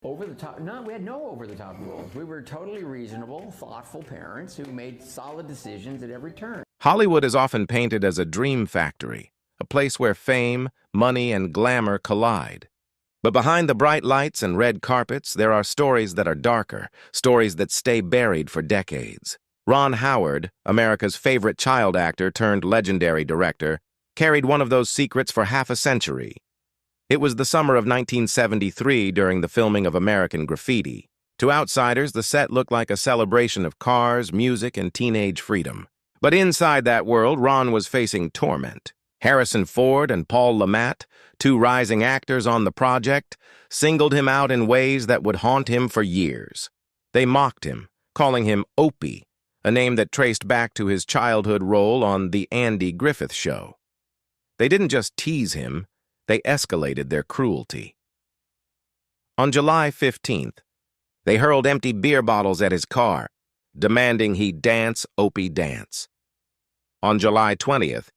Over the top? No, we had no over the top rules. We were totally reasonable, thoughtful parents who made solid decisions at every turn. Hollywood is often painted as a dream factory, a place where fame, money, and glamour collide. But behind the bright lights and red carpets, there are stories that are darker, stories that stay buried for decades. Ron Howard, America's favorite child actor turned legendary director, carried one of those secrets for half a century. It was the summer of 1973 during the filming of American Graffiti. To outsiders, the set looked like a celebration of cars, music, and teenage freedom. But inside that world, Ron was facing torment. Harrison Ford and Paul Le Mat, two rising actors on the project, singled him out in ways that would haunt him for years. They mocked him, calling him Opie, a name that traced back to his childhood role on The Andy Griffith Show. They didn't just tease him, they escalated their cruelty. On July 15th, they hurled empty beer bottles at his car, demanding he dance Opie dance. On July 20th,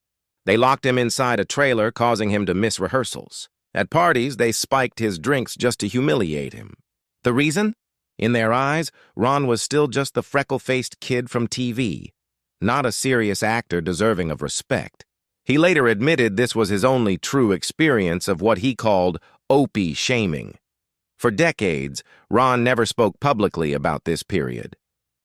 they locked him inside a trailer, causing him to miss rehearsals. At parties, they spiked his drinks just to humiliate him. The reason? In their eyes, Ron was still just the freckle-faced kid from TV, not a serious actor deserving of respect. He later admitted this was his only true experience of what he called Opie shaming. For decades, Ron never spoke publicly about this period.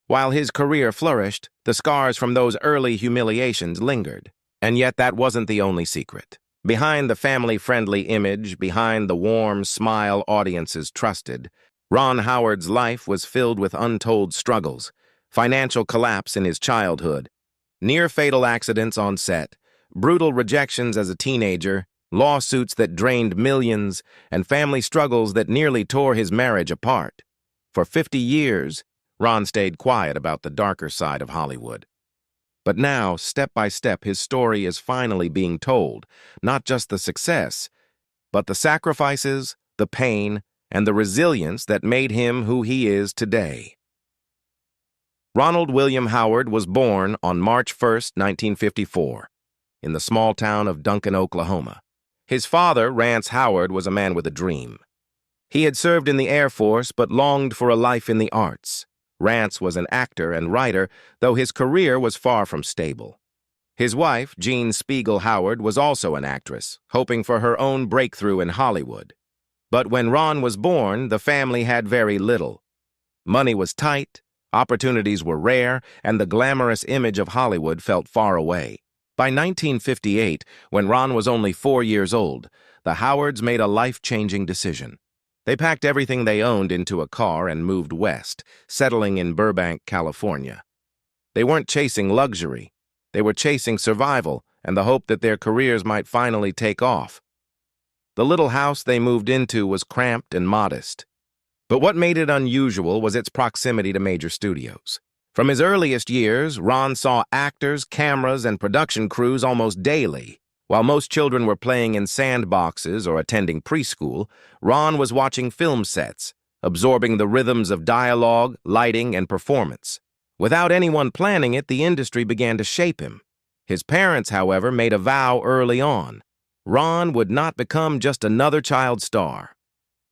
While his career flourished, the scars from those early humiliations lingered. And yet that wasn't the only secret. Behind the family-friendly image, behind the warm smile audiences trusted, Ron Howard's life was filled with untold struggles, financial collapse in his childhood, near-fatal accidents on set, brutal rejections as a teenager, lawsuits that drained millions, and family struggles that nearly tore his marriage apart. For 50 years, Ron stayed quiet about the darker side of Hollywood. But now, step by step, his story is finally being told, not just the success, but the sacrifices, the pain, and the resilience that made him who he is today. Ronald William Howard was born on March 1, 1954. In the small town of Duncan, Oklahoma. His father, Rance Howard, was a man with a dream. He had served in the Air Force but longed for a life in the arts. Rance was an actor and writer, though his career was far from stable. His wife, Jean Spiegel Howard, was also an actress, hoping for her own breakthrough in Hollywood. But when Ron was born, the family had very little. Money was tight, opportunities were rare, and the glamorous image of Hollywood felt far away. By 1958, when Ron was only 4 years old, the Howards made a life-changing decision. They packed everything they owned into a car and moved west, settling in Burbank, California. They weren't chasing luxury. They were chasing survival and the hope that their careers might finally take off. The little house they moved into was cramped and modest. But what made it unusual was its proximity to major studios. From his earliest years, Ron saw actors, cameras, and production crews almost daily. While most children were playing in sandboxes or attending preschool, Ron was watching film sets, absorbing the rhythms of dialogue, lighting, and performance. Without anyone planning it, the industry began to shape him. His parents, however, made a vow early on. Ron would not become just another child star.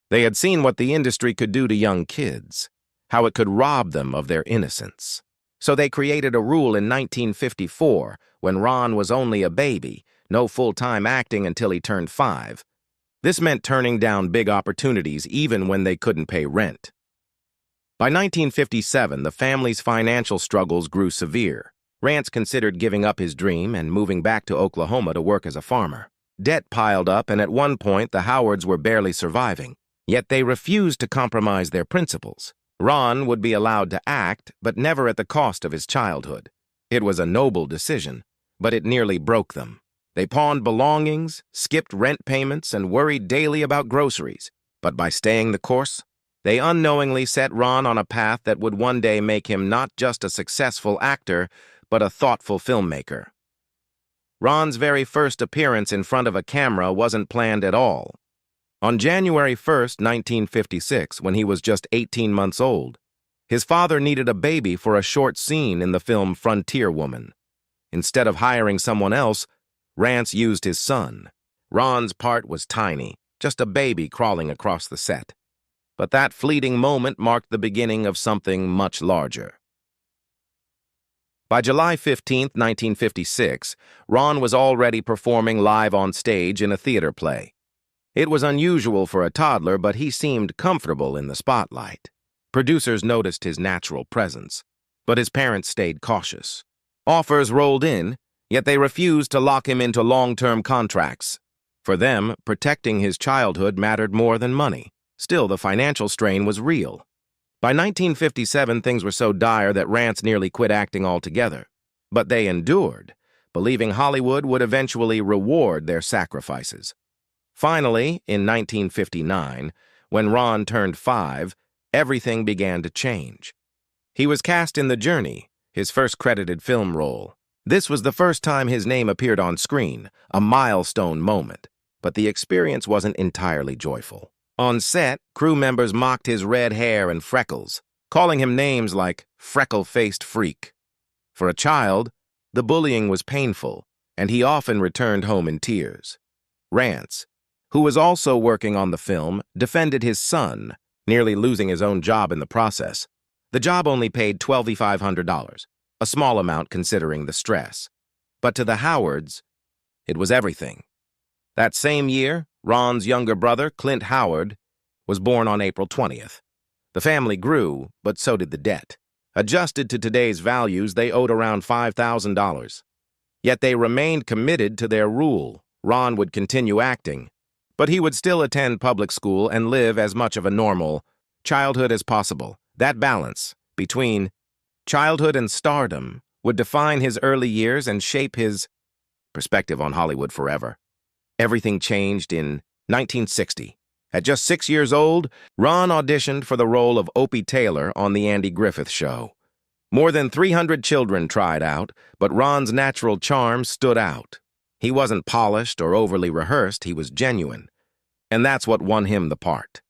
They had seen what the industry could do to young kids, how it could rob them of their innocence. So they created a rule in 1954, when Ron was only a baby, no full-time acting until he turned 5. This meant turning down big opportunities even when they couldn't pay rent. By 1957, the family's financial struggles grew severe. Rance considered giving up his dream and moving back to Oklahoma to work as a farmer. Debt piled up, and at one point, the Howards were barely surviving. Yet they refused to compromise their principles. Ron would be allowed to act, but never at the cost of his childhood. It was a noble decision, but it nearly broke them. They pawned belongings, skipped rent payments, and worried daily about groceries. But by staying the course, they unknowingly set Ron on a path that would one day make him not just a successful actor, but a thoughtful filmmaker. Ron's very first appearance in front of a camera wasn't planned at all. On January 1st, 1956, when he was just 18 months old, his father needed a baby for a short scene in the film Frontier Woman. Instead of hiring someone else, Rance used his son. Ron's part was tiny, just a baby crawling across the set. But that fleeting moment marked the beginning of something much larger. By July 15, 1956, Ron was already performing live on stage in a theater play. It was unusual for a toddler, but he seemed comfortable in the spotlight. Producers noticed his natural presence, but his parents stayed cautious. Offers rolled in, yet they refused to lock him into long-term contracts. For them, protecting his childhood mattered more than money. Still, the financial strain was real. By 1957, things were so dire that Rance nearly quit acting altogether. But they endured, believing Hollywood would eventually reward their sacrifices. Finally, in 1959, when Ron turned 5, everything began to change. He was cast in The Journey, his first credited film role. This was the first time his name appeared on screen, a milestone moment. But the experience wasn't entirely joyful. On set, crew members mocked his red hair and freckles, calling him names like freckle-faced freak. For a child, the bullying was painful, and he often returned home in tears. Rance, who was also working on the film, defended his son, nearly losing his own job in the process. The job only paid $2,500, a small amount considering the stress. But to the Howards, it was everything. That same year, Ron's younger brother, Clint Howard, was born on April 20th. The family grew, but so did the debt. Adjusted to today's values, they owed around $5,000. Yet they remained committed to their rule. Ron would continue acting, but he would still attend public school and live as much of a normal childhood as possible. That balance between childhood and stardom would define his early years and shape his perspective on Hollywood forever. Everything changed in 1960. At just 6 years old, Ron auditioned for the role of Opie Taylor on The Andy Griffith Show. More than 300 children tried out, but Ron's natural charm stood out. He wasn't polished or overly rehearsed, he was genuine. And that's what won him the part.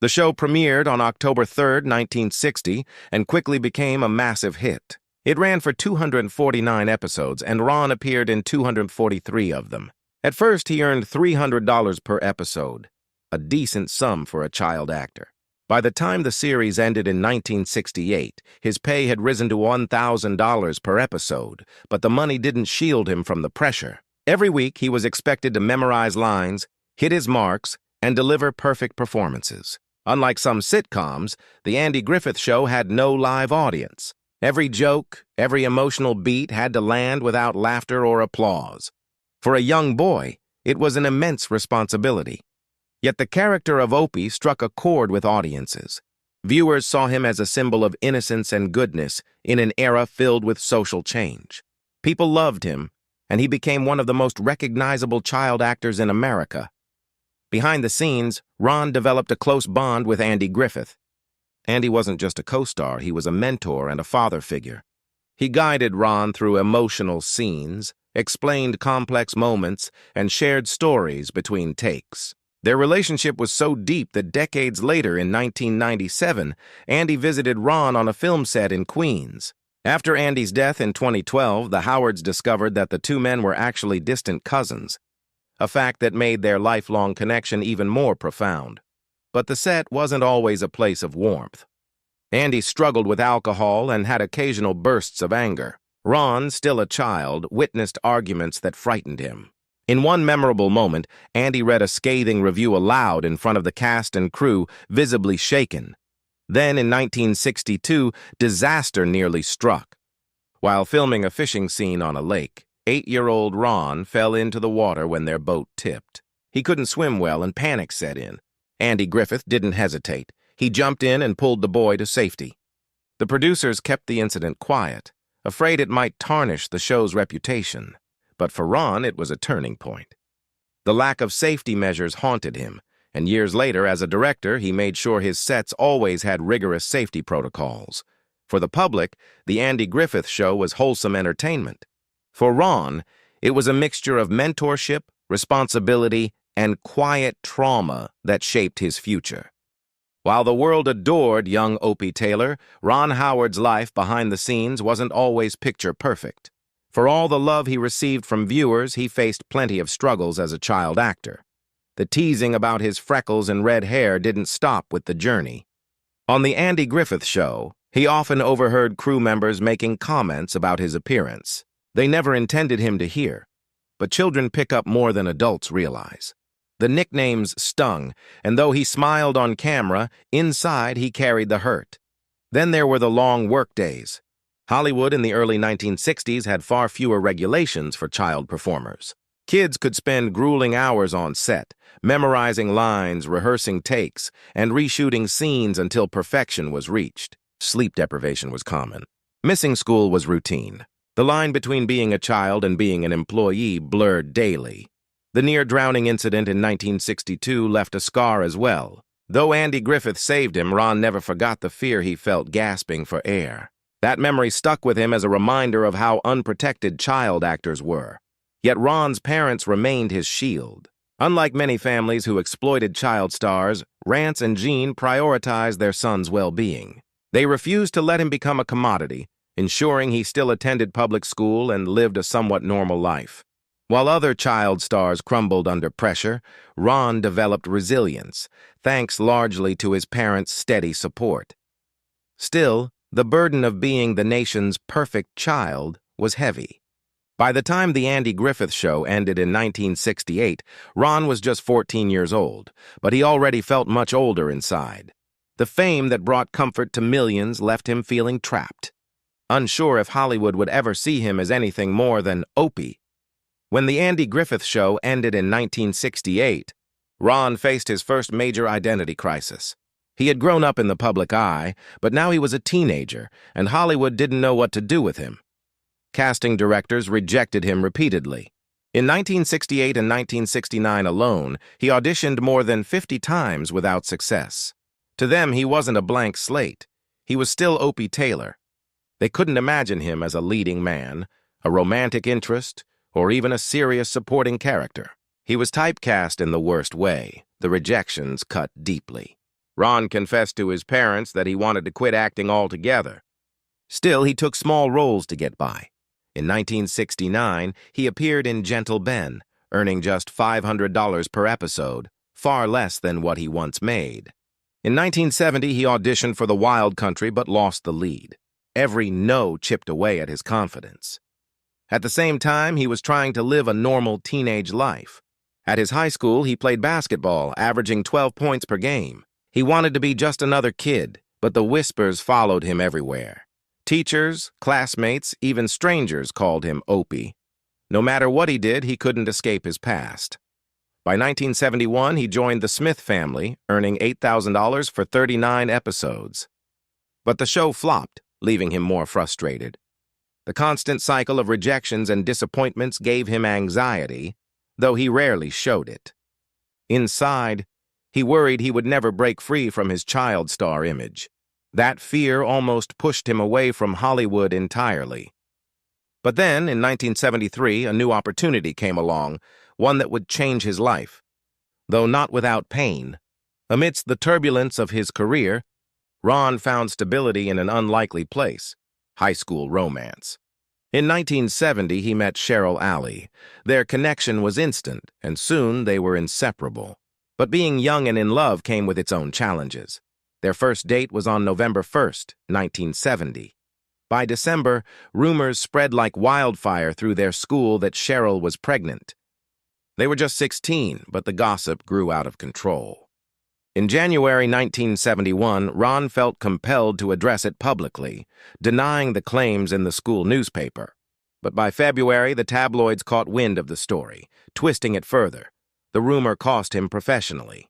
The show premiered on October 3, 1960, and quickly became a massive hit. It ran for 249 episodes, and Ron appeared in 243 of them. At first, he earned $300 per episode, a decent sum for a child actor. By the time the series ended in 1968, his pay had risen to $1,000 per episode, but the money didn't shield him from the pressure. Every week, he was expected to memorize lines, hit his marks, and deliver perfect performances. Unlike some sitcoms, The Andy Griffith Show had no live audience. Every joke, every emotional beat had to land without laughter or applause. For a young boy, it was an immense responsibility. Yet the character of Opie struck a chord with audiences. Viewers saw him as a symbol of innocence and goodness in an era filled with social change. People loved him, and he became one of the most recognizable child actors in America. Behind the scenes, Ron developed a close bond with Andy Griffith. Andy wasn't just a co-star, he was a mentor and a father figure. He guided Ron through emotional scenes, explained complex moments, and shared stories between takes. Their relationship was so deep that decades later, in 1997, Andy visited Ron on a film set in Queens. After Andy's death in 2012, the Howards discovered that the two men were actually distant cousins, a fact that made their lifelong connection even more profound. But the set wasn't always a place of warmth. Andy struggled with alcohol and had occasional bursts of anger. Ron, still a child, witnessed arguments that frightened him. In one memorable moment, Andy read a scathing review aloud in front of the cast and crew, visibly shaken. Then, in 1962, disaster nearly struck. While filming a fishing scene on a lake, 8-year-old Ron fell into the water when their boat tipped. He couldn't swim well and panic set in. Andy Griffith didn't hesitate. He jumped in and pulled the boy to safety. The producers kept the incident quiet, afraid it might tarnish the show's reputation. But for Ron, it was a turning point. The lack of safety measures haunted him, and years later, as a director, he made sure his sets always had rigorous safety protocols. For the public, The Andy Griffith Show was wholesome entertainment. For Ron, it was a mixture of mentorship, responsibility, and quiet trauma that shaped his future. While the world adored young Opie Taylor, Ron Howard's life behind the scenes wasn't always picture perfect. For all the love he received from viewers, he faced plenty of struggles as a child actor. The teasing about his freckles and red hair didn't stop with the journey. On the Andy Griffith Show, he often overheard crew members making comments about his appearance. They never intended him to hear, but children pick up more than adults realize. The nicknames stung, and though he smiled on camera, inside he carried the hurt. Then there were the long work days. Hollywood in the early 1960s had far fewer regulations for child performers. Kids could spend grueling hours on set, memorizing lines, rehearsing takes, and reshooting scenes until perfection was reached. Sleep deprivation was common. Missing school was routine. The line between being a child and being an employee blurred daily. The near-drowning incident in 1962 left a scar as well. Though Andy Griffith saved him, Ron never forgot the fear he felt gasping for air. That memory stuck with him as a reminder of how unprotected child actors were. Yet Ron's parents remained his shield. Unlike many families who exploited child stars, Rance and Jean prioritized their son's well-being. They refused to let him become a commodity, ensuring he still attended public school and lived a somewhat normal life. While other child stars crumbled under pressure, Ron developed resilience, thanks largely to his parents' steady support. Still, the burden of being the nation's perfect child was heavy. By the time The Andy Griffith Show ended in 1968, Ron was just 14 years old, but he already felt much older inside. The fame that brought comfort to millions left him feeling trapped, unsure if Hollywood would ever see him as anything more than Opie. When The Andy Griffith Show ended in 1968, Ron faced his first major identity crisis. He had grown up in the public eye, but now he was a teenager, and Hollywood didn't know what to do with him. Casting directors rejected him repeatedly. In 1968 and 1969 alone, he auditioned more than 50 times without success. To them, he wasn't a blank slate. He was still Opie Taylor. They couldn't imagine him as a leading man, a romantic interest, or even a serious supporting character. He was typecast in the worst way. The rejections cut deeply. Ron confessed to his parents that he wanted to quit acting altogether. Still, he took small roles to get by. In 1969, he appeared in Gentle Ben, earning just $500 per episode, far less than what he once made. In 1970, he auditioned for The Wild Country but lost the lead. Every no chipped away at his confidence. At the same time, he was trying to live a normal teenage life. At his high school, he played basketball, averaging 12 points per game. He wanted to be just another kid, but the whispers followed him everywhere. Teachers, classmates, even strangers called him Opie. No matter what he did, he couldn't escape his past. By 1971, he joined the Smith family, earning $8,000 for 39 episodes. But the show flopped, leaving him more frustrated. The constant cycle of rejections and disappointments gave him anxiety, though he rarely showed it. Inside, he worried he would never break free from his child star image. That fear almost pushed him away from Hollywood entirely. But then, in 1973, a new opportunity came along, one that would change his life. Though not without pain, amidst the turbulence of his career, Ron found stability in an unlikely place: high school romance. In 1970, he met Cheryl Alley. Their connection was instant, and soon they were inseparable. But being young and in love came with its own challenges. Their first date was on November 1st, 1970. By December, rumors spread like wildfire through their school that Cheryl was pregnant. They were just 16, but the gossip grew out of control. In January 1971, Ron felt compelled to address it publicly, denying the claims in the school newspaper. But by February, the tabloids caught wind of the story, twisting it further. The rumor cost him professionally.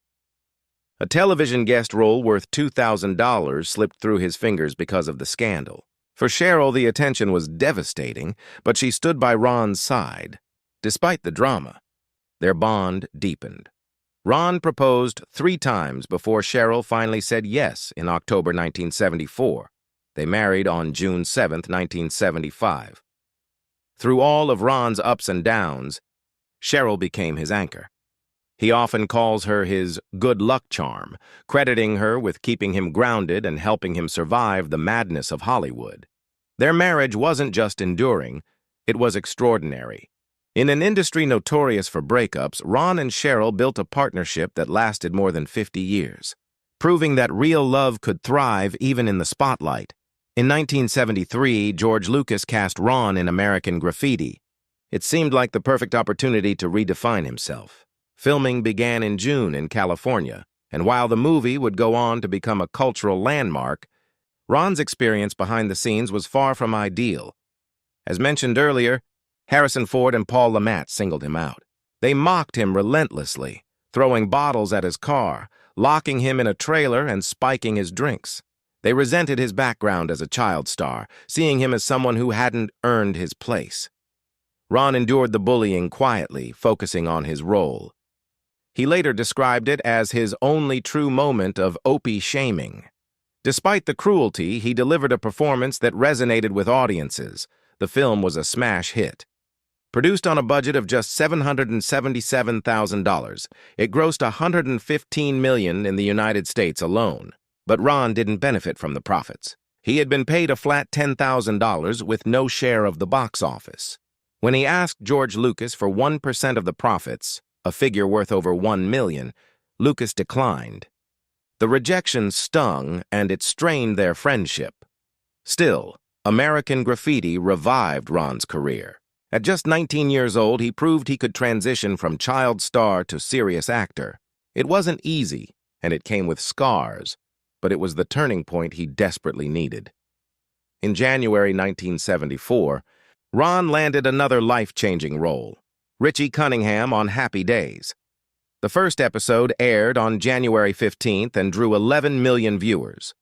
A television guest role worth $2,000 slipped through his fingers because of the scandal. For Cheryl, the attention was devastating, but she stood by Ron's side. Despite the drama, their bond deepened. Ron proposed 3 times before Cheryl finally said yes in October 1974. They married on June 7, 1975. Through all of Ron's ups and downs, Cheryl became his anchor. He often calls her his good luck charm, crediting her with keeping him grounded and helping him survive the madness of Hollywood. Their marriage wasn't just enduring, it was extraordinary. In an industry notorious for breakups, Ron and Cheryl built a partnership that lasted more than 50 years, proving that real love could thrive even in the spotlight. In 1973, George Lucas cast Ron in American Graffiti. It seemed like the perfect opportunity to redefine himself. Filming began in June in California, and while the movie would go on to become a cultural landmark, Ron's experience behind the scenes was far from ideal. As mentioned earlier, Harrison Ford and Paul Le Mat singled him out. They mocked him relentlessly, throwing bottles at his car, locking him in a trailer, and spiking his drinks. They resented his background as a child star, seeing him as someone who hadn't earned his place. Ron endured the bullying quietly, focusing on his role. He later described it as his only true moment of Opie shaming. Despite the cruelty, he delivered a performance that resonated with audiences. The film was a smash hit. Produced on a budget of just $777,000, it grossed $115 million in the United States alone. But Ron didn't benefit from the profits. He had been paid a flat $10,000 with no share of the box office. When he asked George Lucas for 1% of the profits, a figure worth over $1 million, Lucas declined. The rejection stung, and it strained their friendship. Still, American Graffiti revived Ron's career. At just 19 years old, he proved he could transition from child star to serious actor. It wasn't easy, and it came with scars, but it was the turning point he desperately needed. In January 1974, Ron landed another life-changing role, Richie Cunningham on Happy Days. The first episode aired on January 15th and drew 11 million viewers.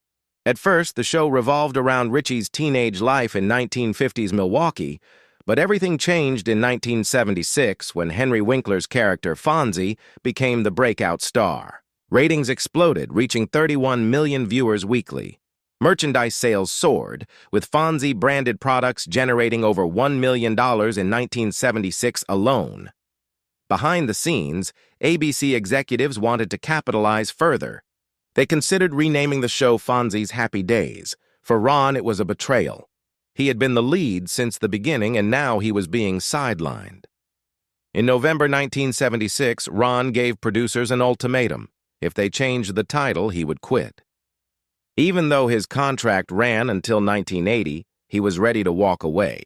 At first, the show revolved around Richie's teenage life in 1950s Milwaukee, but everything changed in 1976 when Henry Winkler's character Fonzie became the breakout star. Ratings exploded, reaching 31 million viewers weekly. Merchandise sales soared, with Fonzie-branded products generating over $1 million in 1976 alone. Behind the scenes, ABC executives wanted to capitalize further. They considered renaming the show Fonzie's Happy Days. For Ron, it was a betrayal. He had been the lead since the beginning, and now he was being sidelined. In November 1976, Ron gave producers an ultimatum. If they changed the title, he would quit. Even though his contract ran until 1980, he was ready to walk away.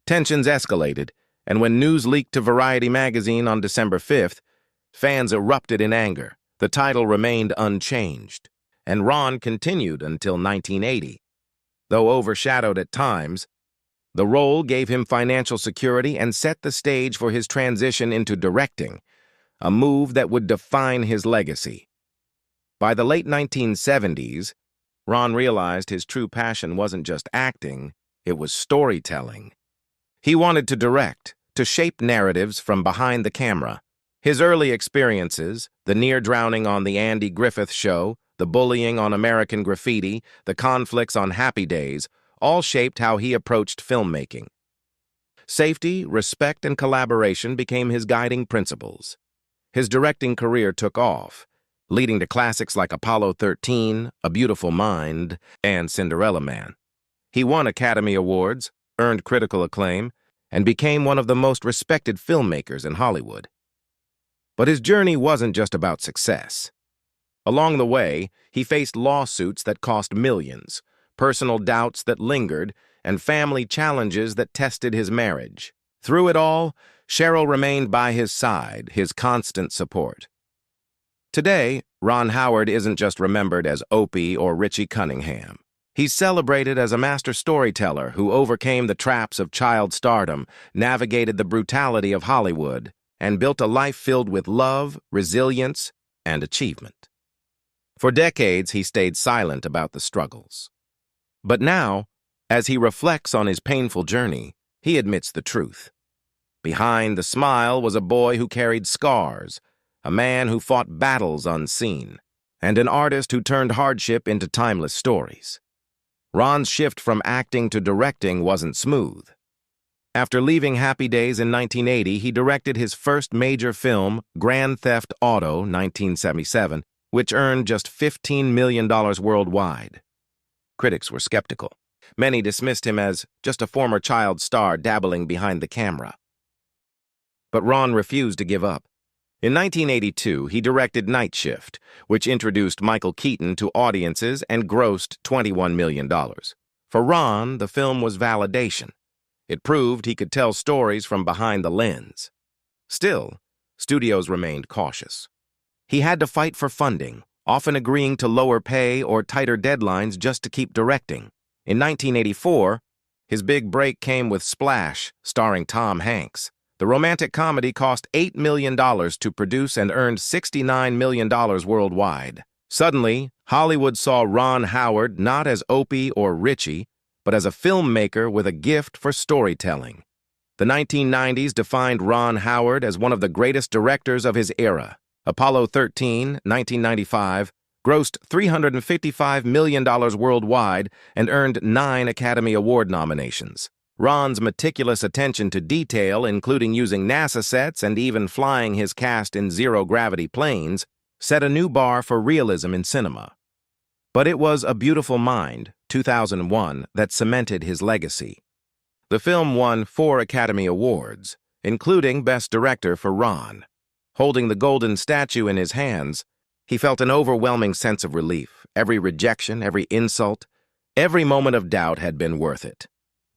Tensions escalated, and when news leaked to Variety magazine on December 5th, fans erupted in anger. The title remained unchanged, and Ron continued until 1980. Though overshadowed at times, the role gave him financial security and set the stage for his transition into directing, a move that would define his legacy. By the late 1970s, Ron realized his true passion wasn't just acting, it was storytelling. He wanted to direct, to shape narratives from behind the camera. His early experiences, the near drowning on The Andy Griffith Show, the bullying on American Graffiti, the conflicts on Happy Days, all shaped how he approached filmmaking. Safety, respect, and collaboration became his guiding principles. His directing career took off, leading to classics like Apollo 13, A Beautiful Mind, and Cinderella Man. He won Academy Awards, earned critical acclaim, and became one of the most respected filmmakers in Hollywood. But his journey wasn't just about success. Along the way, he faced lawsuits that cost millions, personal doubts that lingered, and family challenges that tested his marriage. Through it all, Cheryl remained by his side, his constant support. Today, Ron Howard isn't just remembered as Opie or Richie Cunningham. He's celebrated as a master storyteller who overcame the traps of child stardom, navigated the brutality of Hollywood, and built a life filled with love, resilience, and achievement. For decades, he stayed silent about the struggles. But now, as he reflects on his painful journey, he admits the truth. Behind the smile was a boy who carried scars, a man who fought battles unseen, and an artist who turned hardship into timeless stories. Ron's shift from acting to directing wasn't smooth. After leaving Happy Days in 1980, he directed his first major film, Grand Theft Auto, 1977, which earned just $15 million worldwide. Critics were skeptical. Many dismissed him as just a former child star dabbling behind the camera. But Ron refused to give up. In 1982, he directed Night Shift, which introduced Michael Keaton to audiences and grossed $21 million. For Ron, the film was validation. It proved he could tell stories from behind the lens. Still, studios remained cautious. He had to fight for funding, often agreeing to lower pay or tighter deadlines just to keep directing. In 1984, his big break came with Splash, starring Tom Hanks. The romantic comedy cost $8 million to produce and earned $69 million worldwide. Suddenly, Hollywood saw Ron Howard not as Opie or Richie, but as a filmmaker with a gift for storytelling. The 1990s defined Ron Howard as one of the greatest directors of his era. Apollo 13, 1995, grossed $355 million worldwide and earned 9 Academy Award nominations. Ron's meticulous attention to detail, including using NASA sets and even flying his cast in zero-gravity planes, set a new bar for realism in cinema. But it was A Beautiful Mind, 2001, that cemented his legacy. The film won 4 Academy Awards, including Best Director for Ron. Holding the golden statue in his hands, he felt an overwhelming sense of relief. Every rejection, every insult, every moment of doubt had been worth it.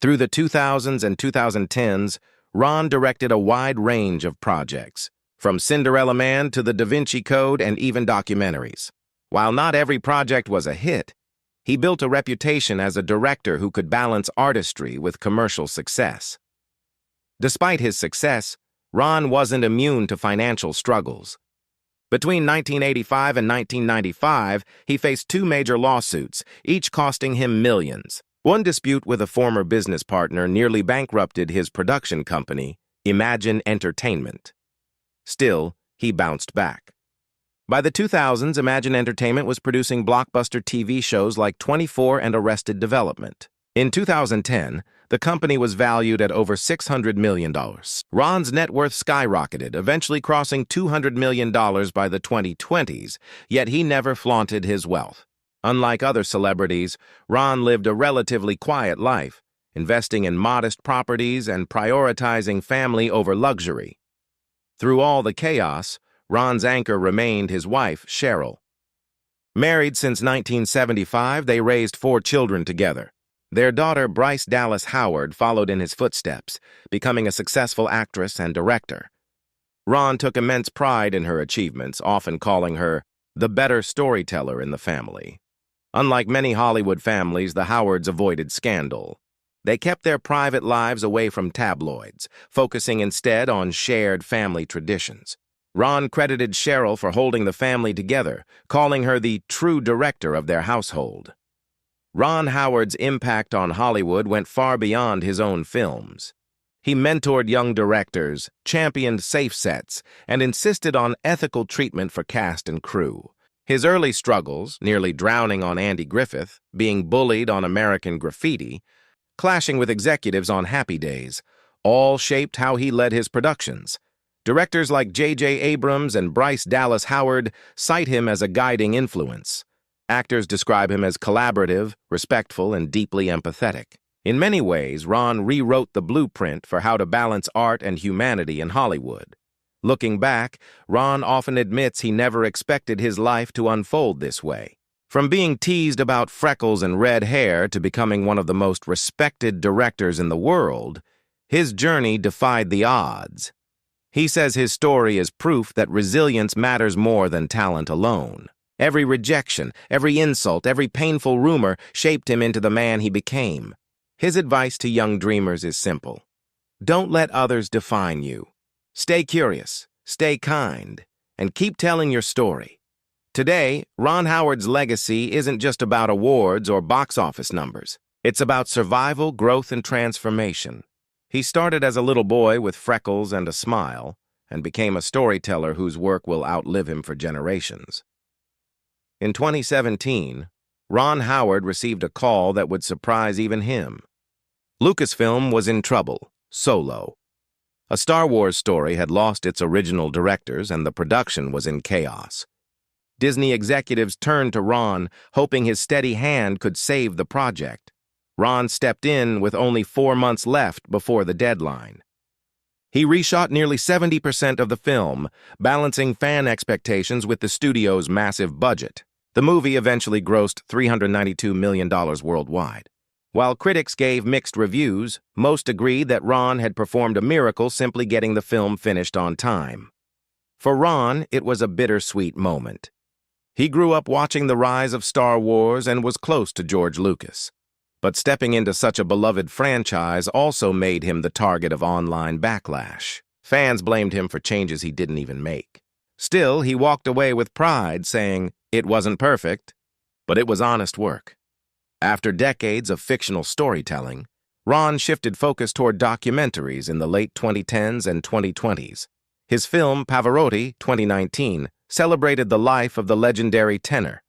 Through the 2000s and 2010s, Ron directed a wide range of projects, from Cinderella Man to the Da Vinci Code and even documentaries. While not every project was a hit, he built a reputation as a director who could balance artistry with commercial success. Despite his success, Ron wasn't immune to financial struggles. Between 1985 and 1995, he faced 2 major lawsuits, each costing him millions. One dispute with a former business partner nearly bankrupted his production company, Imagine Entertainment. Still, he bounced back. By the 2000s, Imagine Entertainment was producing blockbuster TV shows like 24 and Arrested Development. In 2010, the company was valued at over $600 million. Ron's net worth skyrocketed, eventually crossing $200 million by the 2020s, yet he never flaunted his wealth. Unlike other celebrities, Ron lived a relatively quiet life, investing in modest properties and prioritizing family over luxury. Through all the chaos, Ron's anchor remained his wife, Cheryl. Married since 1975, they raised 4 children together. Their daughter, Bryce Dallas Howard, followed in his footsteps, becoming a successful actress and director. Ron took immense pride in her achievements, often calling her the better storyteller in the family. Unlike many Hollywood families, the Howards avoided scandal. They kept their private lives away from tabloids, focusing instead on shared family traditions. Ron credited Cheryl for holding the family together, calling her the true director of their household. Ron Howard's impact on Hollywood went far beyond his own films. He mentored young directors, championed safe sets, and insisted on ethical treatment for cast and crew. His early struggles, nearly drowning on Andy Griffith, being bullied on American Graffiti, clashing with executives on Happy Days, all shaped how he led his productions. Directors like J.J. Abrams and Bryce Dallas Howard cite him as a guiding influence. Actors describe him as collaborative, respectful, and deeply empathetic. In many ways, Ron rewrote the blueprint for how to balance art and humanity in Hollywood. Looking back, Ron often admits he never expected his life to unfold this way. From being teased about freckles and red hair to becoming one of the most respected directors in the world, his journey defied the odds. He says his story is proof that resilience matters more than talent alone. Every rejection, every insult, every painful rumor shaped him into the man he became. His advice to young dreamers is simple. Don't let others define you. Stay curious, stay kind, and keep telling your story. Today, Ron Howard's legacy isn't just about awards or box office numbers. It's about survival, growth, and transformation. He started as a little boy with freckles and a smile, and became a storyteller whose work will outlive him for generations. In 2017, Ron Howard received a call that would surprise even him. Lucasfilm was in trouble, Solo. A Star Wars story had lost its original directors and the production was in chaos. Disney executives turned to Ron, hoping his steady hand could save the project. Ron stepped in with only 4 months left before the deadline. He reshot nearly 70% of the film, balancing fan expectations with the studio's massive budget. The movie eventually grossed $392 million worldwide. While critics gave mixed reviews, most agreed that Ron had performed a miracle simply getting the film finished on time. For Ron, it was a bittersweet moment. He grew up watching the rise of Star Wars and was close to George Lucas. But stepping into such a beloved franchise also made him the target of online backlash. Fans blamed him for changes he didn't even make. Still, he walked away with pride, saying, "It wasn't perfect, but it was honest work." After decades of fictional storytelling, Ron shifted focus toward documentaries in the late 2010s and 2020s. His film, Pavarotti, 2019, celebrated the life of the legendary tenor,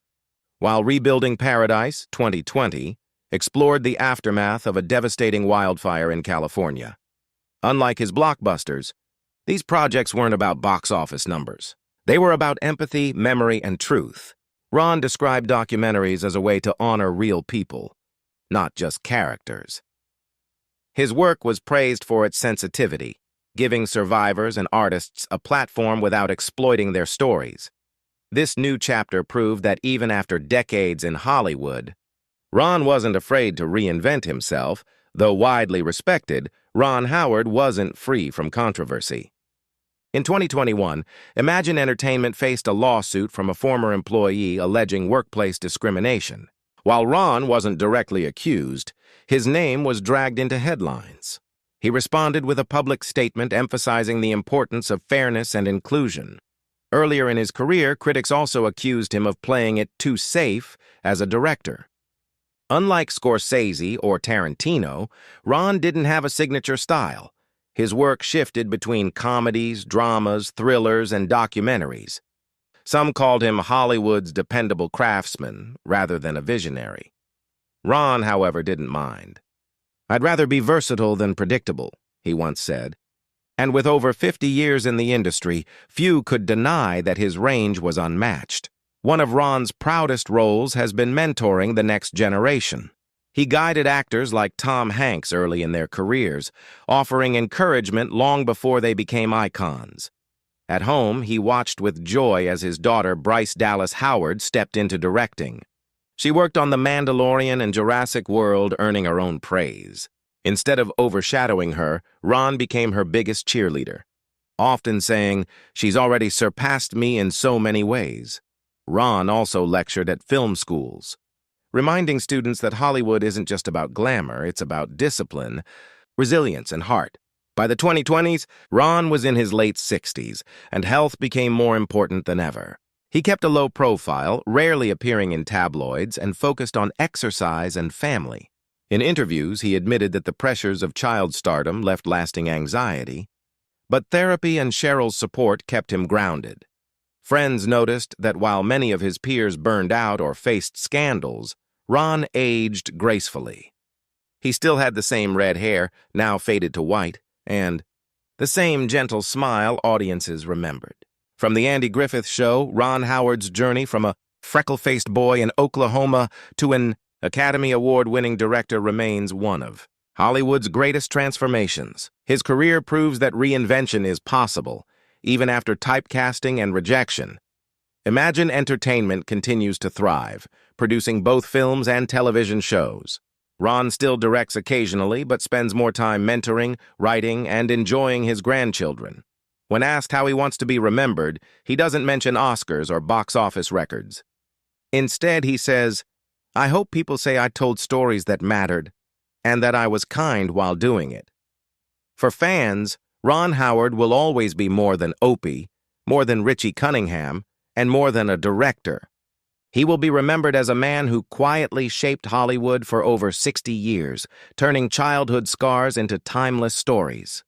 while Rebuilding Paradise, 2020, explored the aftermath of a devastating wildfire in California. Unlike his blockbusters, these projects weren't about box office numbers. They were about empathy, memory, and truth. Ron described documentaries as a way to honor real people, not just characters. His work was praised for its sensitivity, giving survivors and artists a platform without exploiting their stories. This new chapter proved that even after decades in Hollywood, Ron wasn't afraid to reinvent himself. Though widely respected, Ron Howard wasn't free from controversy. In 2021, Imagine Entertainment faced a lawsuit from a former employee alleging workplace discrimination. While Ron wasn't directly accused, his name was dragged into headlines. He responded with a public statement emphasizing the importance of fairness and inclusion. Earlier in his career, critics also accused him of playing it too safe as a director. Unlike Scorsese or Tarantino, Ron didn't have a signature style. His work shifted between comedies, dramas, thrillers, and documentaries. Some called him Hollywood's dependable craftsman rather than a visionary. Ron, however, didn't mind. "I'd rather be versatile than predictable," he once said. And with over 50 years in the industry, few could deny that his range was unmatched. One of Ron's proudest roles has been mentoring the next generation. He guided actors like Tom Hanks early in their careers, offering encouragement long before they became icons. At home, he watched with joy as his daughter Bryce Dallas Howard stepped into directing. She worked on The Mandalorian and Jurassic World, earning her own praise. Instead of overshadowing her, Ron became her biggest cheerleader, often saying, "She's already surpassed me in so many ways." Ron also lectured at film schools, reminding students that Hollywood isn't just about glamour, it's about discipline, resilience, and heart. By the 2020s, Ron was in his late 60s, and health became more important than ever. He kept a low profile, rarely appearing in tabloids, and focused on exercise and family. In interviews, he admitted that the pressures of child stardom left lasting anxiety, but therapy and Cheryl's support kept him grounded. Friends noticed that while many of his peers burned out or faced scandals, Ron aged gracefully. He still had the same red hair, now faded to white, and the same gentle smile audiences remembered. From The Andy Griffith Show, Ron Howard's journey from a freckle-faced boy in Oklahoma to an Academy Award-winning director remains one of Hollywood's greatest transformations. His career proves that reinvention is possible, even after typecasting and rejection. Imagine Entertainment continues to thrive, producing both films and television shows. Ron still directs occasionally, but spends more time mentoring, writing, and enjoying his grandchildren. When asked how he wants to be remembered, he doesn't mention Oscars or box office records. Instead, he says, "I hope people say I told stories that mattered, and that I was kind while doing it." For fans, Ron Howard will always be more than Opie, more than Richie Cunningham, and more than a director. He will be remembered as a man who quietly shaped Hollywood for over 60 years, turning childhood scars into timeless stories.